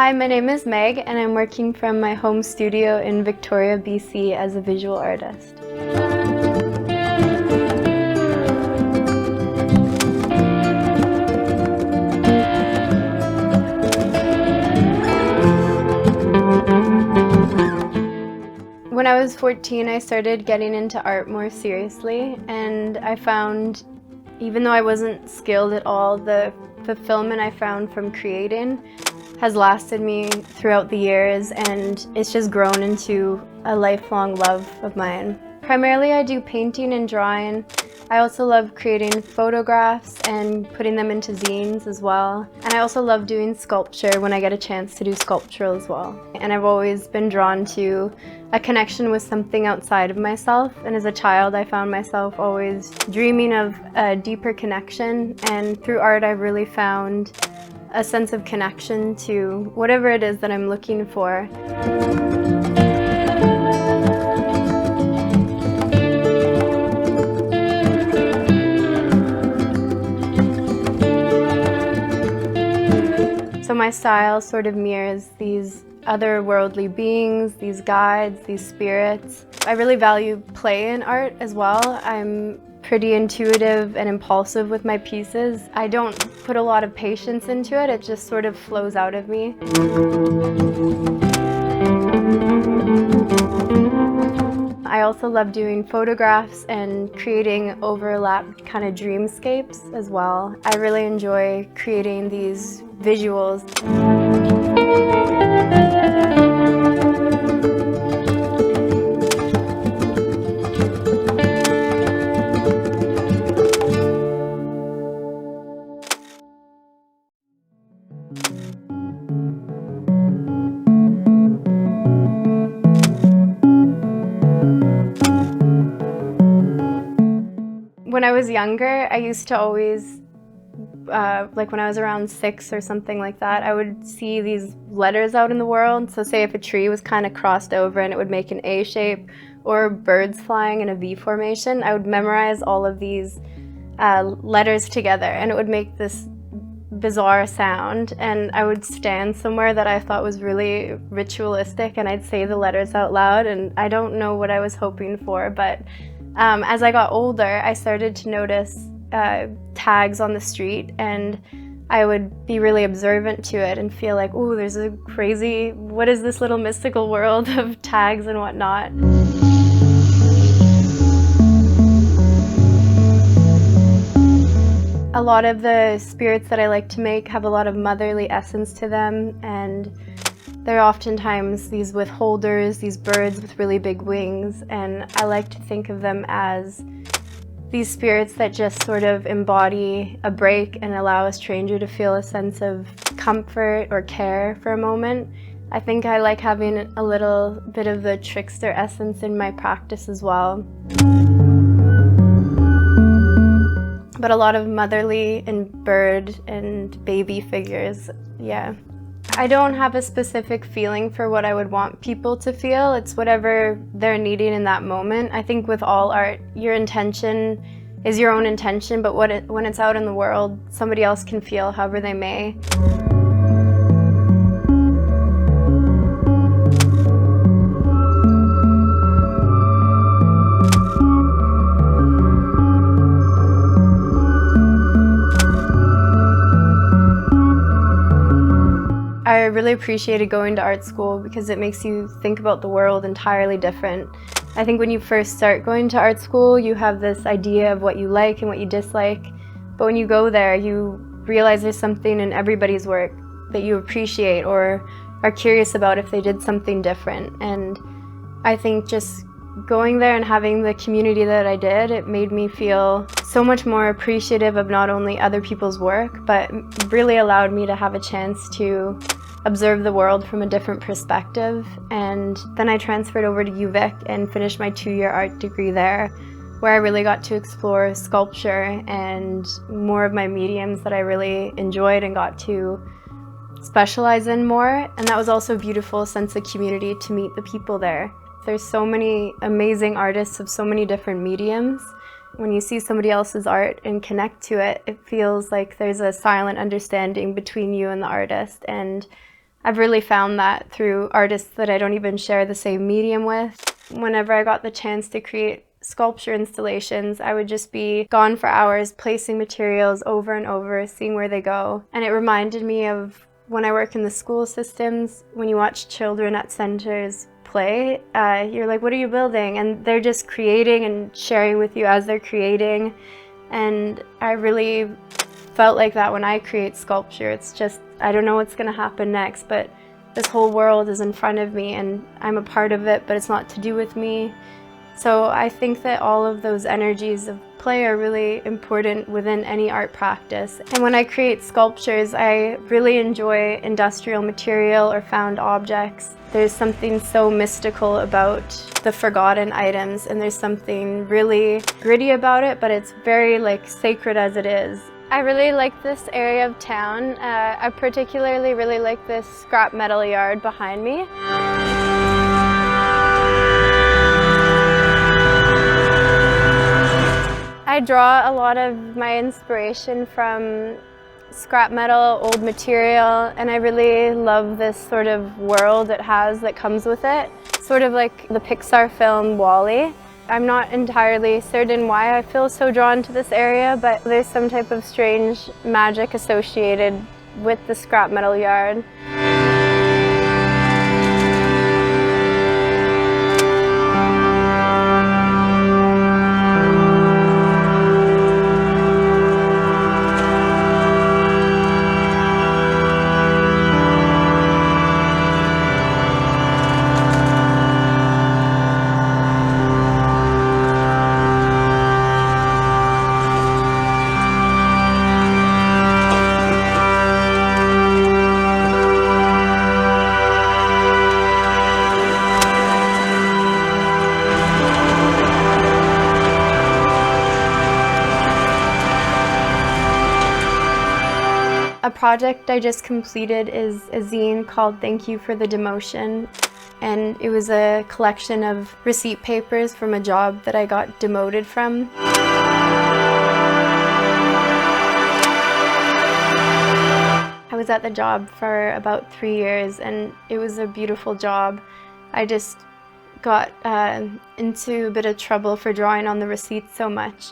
Hi, my name is Meg and I'm working from my home studio in Victoria, BC as a visual artist. When I was 14, I started getting into art more seriously, and I found, even though I wasn't skilled at all, the fulfillment I found from creating has lasted me throughout the years, and it's just grown into a lifelong love of mine. Primarily I do painting and drawing. I also love creating photographs and putting them into zines as well. And I also love doing sculpture when I get a chance to do sculptural as well. And I've always been drawn to a connection with something outside of myself. And as a child, I found myself always dreaming of a deeper connection. And through art, I've really found a sense of connection to whatever it is that I'm looking for. So my style sort of mirrors these otherworldly beings, these guides, these spirits. I really value play in art as well. I'm pretty intuitive and impulsive with my pieces. I don't put a lot of patience into it, it just sort of flows out of me. I also love doing photographs and creating overlapped kind of dreamscapes as well. I really enjoy creating these visuals. When I was younger, I used to always, like when I was around 6 or something like that, I would see these letters out in the world. So say if a tree was kind of crossed over and it would make an A shape, or birds flying in a V formation, I would memorize all of these letters together and it would make this bizarre sound, and I would stand somewhere that I thought was really ritualistic and I'd say the letters out loud, and I don't know what I was hoping for, but as I got older, I started to notice tags on the street, and I would be really observant to it and feel like, ooh, there's a crazy, what is this little mystical world of tags and whatnot. A lot of the spirits that I like to make have a lot of motherly essence to them, and they're oftentimes these withholders, these birds with really big wings, and I like to think of them as these spirits that just sort of embody a break and allow a stranger to feel a sense of comfort or care for a moment. I think I like having a little bit of the trickster essence in my practice as well. But a lot of motherly and bird and baby figures, yeah. I don't have a specific feeling for what I would want people to feel. It's whatever they're needing in that moment. I think with all art, your intention is your own intention, but when it's out in the world, somebody else can feel however they may. I really appreciated going to art school because it makes you think about the world entirely different. I think when you first start going to art school, you have this idea of what you like and what you dislike, but when you go there, you realize there's something in everybody's work that you appreciate or are curious about if they did something different. And I think just going there and having the community that I did, it made me feel so much more appreciative of not only other people's work, but really allowed me to have a chance to observe the world from a different perspective. And then I transferred over to UVic and finished my 2-year art degree there, where I really got to explore sculpture and more of my mediums that I really enjoyed and got to specialize in more. And that was also a beautiful sense of community to meet the people there. There's so many amazing artists of so many different mediums. When you see somebody else's art and connect to it, it feels like there's a silent understanding between you and the artist. And I've really found that through artists that I don't even share the same medium with. Whenever I got the chance to create sculpture installations, I would just be gone for hours, placing materials over and over, seeing where they go. And it reminded me of when I work in the school systems, when you watch children at centers play, you're like, what are you building? And they're just creating and sharing with you as they're creating. And I really felt like that when I create sculpture. It's just, I don't know what's going to happen next, but this whole world is in front of me and I'm a part of it, but it's not to do with me. So I think that all of those energies of play are really important within any art practice. And when I create sculptures, I really enjoy industrial material or found objects. There's something so mystical about the forgotten items, and there's something really gritty about it, but it's very sacred as it is. I really like this area of town. I particularly really like this scrap metal yard behind me. I draw a lot of my inspiration from scrap metal, old material, and I really love this sort of world it has that comes with it. Sort of like the Pixar film WALL-E. I'm not entirely certain why I feel so drawn to this area, but there's some type of strange magic associated with the scrap metal yard. A project I just completed is a zine called Thank You for the Demotion, and it was a collection of receipt papers from a job that I got demoted from. I was at the job for about 3 years and it was a beautiful job. I just got into a bit of trouble for drawing on the receipts so much.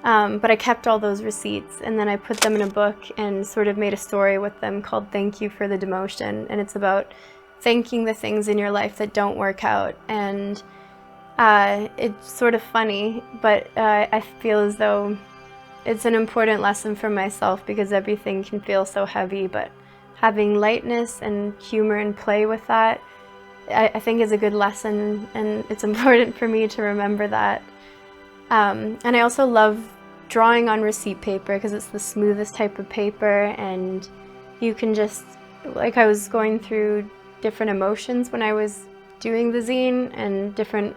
But I kept all those receipts and then I put them in a book and sort of made a story with them called Thank You for the Demotion. And it's about thanking the things in your life that don't work out. And it's sort of funny, but I feel as though it's an important lesson for myself because everything can feel so heavy, but having lightness and humor and play with that, I think is a good lesson, and it's important for me to remember that. And I also love drawing on receipt paper because it's the smoothest type of paper, and you can just, I was going through different emotions when I was doing the zine and different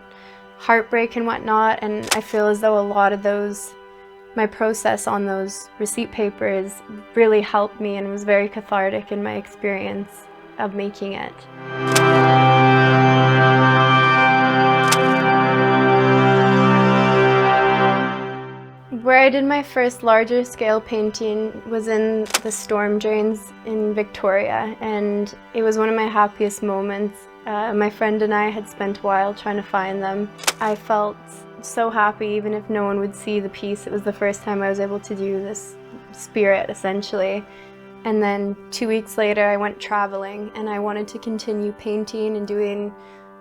heartbreak and whatnot, and I feel as though a lot of those, my process on those receipt papers really helped me and was very cathartic in my experience of making it. Where I did my first larger scale painting was in the storm drains in Victoria, and it was one of my happiest moments. My friend and I had spent a while trying to find them. I felt so happy even if no one would see the piece. It was the first time I was able to do this spirit essentially. And then 2 weeks later I went traveling and I wanted to continue painting and doing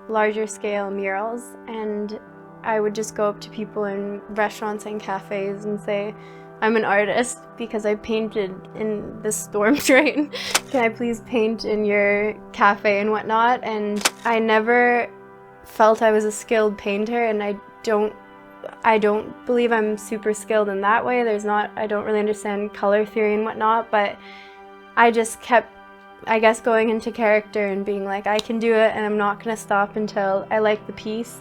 larger scale murals, and I would just go up to people in restaurants and cafes and say, I'm an artist because I painted in this storm drain. Can I please paint in your cafe and whatnot? And I never felt I was a skilled painter, and I don't believe I'm super skilled in that way. I don't really understand color theory and whatnot, but I just kept, I guess, going into character and being like, I can do it and I'm not gonna stop until I like the piece.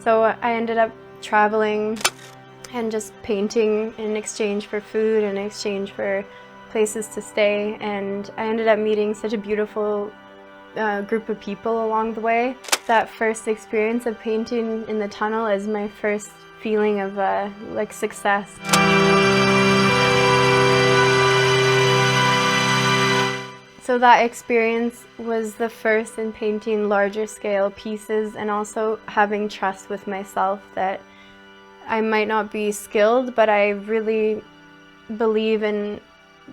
So I ended up traveling and just painting in exchange for food and in exchange for places to stay, and I ended up meeting such a beautiful group of people along the way. That first experience of painting in the tunnel is my first feeling of success. So So that experience was the first in painting larger scale pieces and also having trust with myself that I might not be skilled, but I really believe in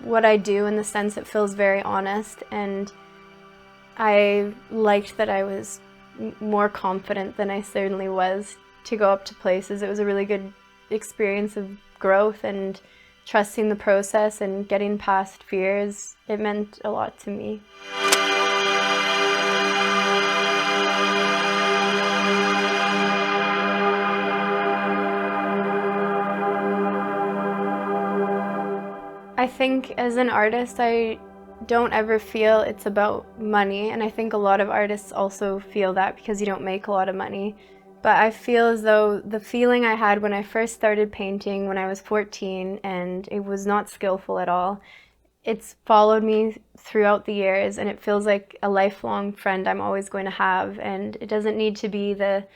what I do in the sense it feels very honest, and I liked that I was more confident than I certainly was to go up to places. It was a really good experience of growth and trusting the process and getting past fears. It meant a lot to me. I think as an artist, I don't ever feel it's about money, and I think a lot of artists also feel that because you don't make a lot of money. But I feel as though the feeling I had when I first started painting when I was 14, and it was not skillful at all, it's followed me throughout the years, and it feels like a lifelong friend I'm always going to have, and it doesn't need to be the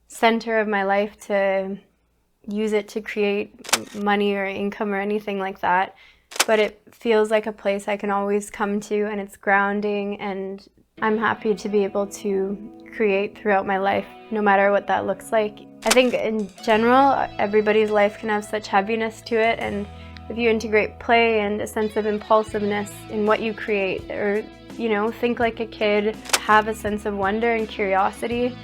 center of my life to use it to create money or income or anything like that. But it feels like a place I can always come to, and it's grounding, and I'm happy to be able to create throughout my life, no matter what that looks like. I think in general, everybody's life can have such heaviness to it, and if you integrate play and a sense of impulsiveness in what you create, or, you know, think like a kid, have a sense of wonder and curiosity,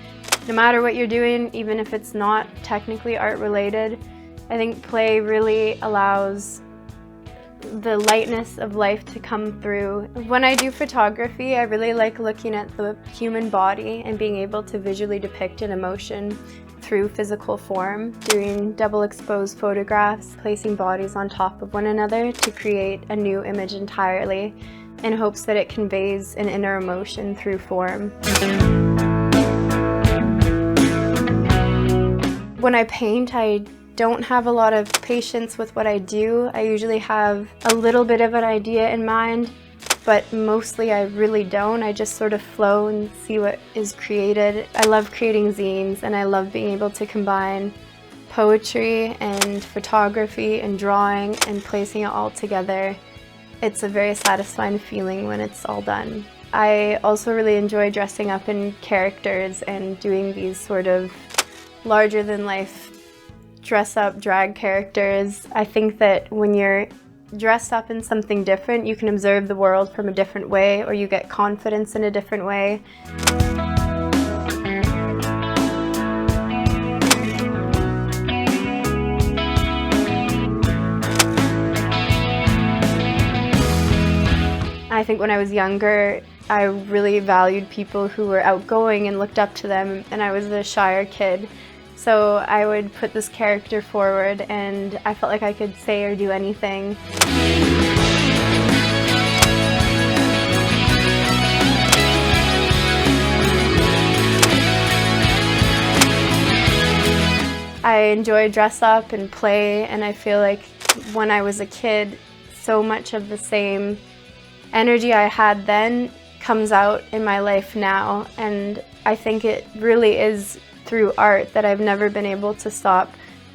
no matter what you're doing, even if it's not technically art related, I think play really allows the lightness of life to come through. When I do photography, I really like looking at the human body and being able to visually depict an emotion through physical form, doing double exposed photographs, placing bodies on top of one another to create a new image entirely, in hopes that it conveys an inner emotion through form. When I paint, I don't have a lot of patience with what I do. I usually have a little bit of an idea in mind, but mostly I really don't. I just sort of flow and see what is created. I love creating zines, and I love being able to combine poetry and photography and drawing and placing it all together. It's a very satisfying feeling when it's all done. I also really enjoy dressing up in characters and doing these sort of larger than life dress up drag characters. I think that when you're dressed up in something different, you can observe the world from a different way, or you get confidence in a different way. I think when I was younger, I really valued people who were outgoing and looked up to them, and I was a shyer kid. So I would put this character forward, and I felt like I could say or do anything. I enjoy dress up and play, and I feel like when I was a kid, so much of the same energy I had then comes out in my life now, and I think it really is through art that I've never been able to stop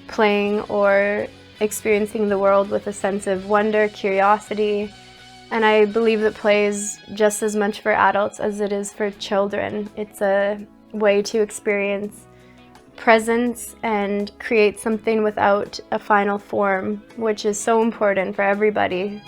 playing or experiencing the world with a sense of wonder, curiosity, and I believe that play is just as much for adults as it is for children. It's a way to experience presence and create something without a final form, which is so important for everybody.